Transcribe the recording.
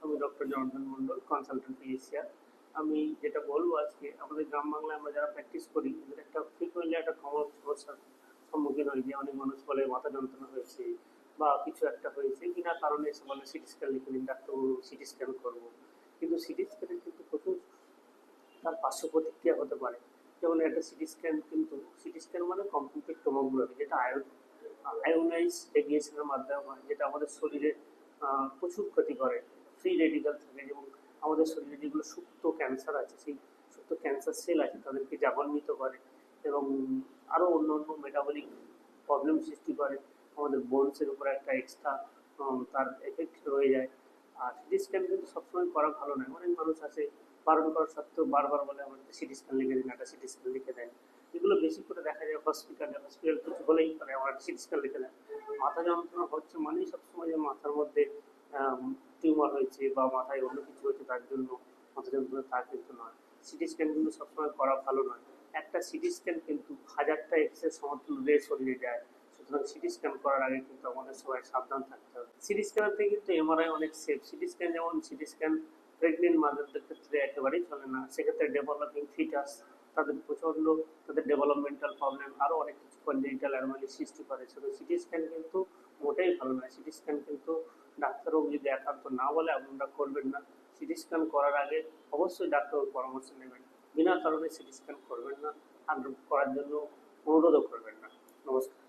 আমি doctor Janardan Mondal, consultant physician. আমি যেটা বলবো আজকে, আমাদের গ্রাম বাংলায় আমরা যারা প্র্যাকটিস করি এদের একটা ফ্রিকুয়েন্টলি একটা কমন সমস্যার সম্মুখীন হই যে অনেক মানুষ বলে মাথা যন্ত্রণা হয়েছে বা কিছু একটা হয়েছে, বিনা কারণে এসে বলে সিটি স্ক্যান লিখে দিন ডাক্তারবাবু, সিটি স্ক্যান করবো। কিন্তু সিটি স্ক্যানের কিন্তু প্রচুর তার পার্শ্ব প্রতিক্রিয়া হতে পারে। যেমন একটা সিটি স্ক্যান, কিন্তু সিটি স্ক্যান মানে কম্পিউটেড টোমোগ্রাফি, যেটা আয়োনাইজ রেডিয়েশনের মাধ্যমে হয়, যেটা আমাদের শরীরে প্রচুর ক্ষতি করে। ফ্রি রেডিক্যাল থাকে, এবং আমাদের শরীরে যেগুলো সুপ্ত ক্যান্সার আছে, সেই সুপ্ত ক্যান্সার সেল আছে তাদেরকে জাগান্বিত করে, এবং আরও অন্য অন্য মেটাবলিক প্রবলেম সৃষ্টি করে। আমাদের বোনসের উপর একটা এক্সট্রা তার এফেক্ট রয়ে যায়। আর সিটি স্ক্যান কিন্তু সবসময় করা ভালো নয়। অনেক মানুষ আছে বারণ করা সত্ত্বেও বারবার বলে আমার একটা সিটি স্ক্যান লিখে দিন, একটা সিটি স্ক্যান লিখে দেন। এগুলো বেশি করে দেখা যায় হসপিটালে। হসপিটাল কিছু হলেই মানে আমার একটা সিটি স্ক্যান লিখে দেন। মাথা যন্ত্রণা হচ্ছে মানেই সবসময় যে মাথার মধ্যে টিউমার হয়েছে বা মাথায় অন্য কিছু হয়েছে তার জন্য মাথা যন্ত্রণা, তা কিন্তু নয়। সিটি স্ক্যান কিন্তু সবসময় করা ভালো নয়। একটা সিটি স্ক্যান কিন্তু হাজারটা এক্সের সমতুল্য দিয়ে শরীরে যায়। সুতরাং সিটি স্ক্যান করার আগে কিন্তু আমাদের সবাই সাবধান থাকতে হবে। সিটি স্ক্যানের থেকে কিন্তু এমআরআই অনেক সেফ। সিটি স্ক্যান, যেমন সিটি স্ক্যান প্রেগনেন্ট মাদারদের ক্ষেত্রে একেবারেই চলে না। সেক্ষেত্রে ডেভেলপিং ফিটাস, তাদের প্রচণ্ড, তাদের ডেভেলপমেন্টাল প্রবলেম, আরও অনেক কিছু কনজেনিটাল অ্যানোমালি সৃষ্টি করে। সেটা সিটি স্ক্যান কিন্তু মোটেই ভালো নয়। সিটি স্ক্যান কিন্তু ডাক্তারবাবু যদি একান্ত না বলে আপনারা করবেন না। সিটি স্ক্যান করার আগে অবশ্যই ডাক্তারবাবুর পরামর্শ নেবেন। বিনা কারণে সিটি স্ক্যান করবেন না, আর করার জন্য অনুরোধও করবেন না। নমস্কার।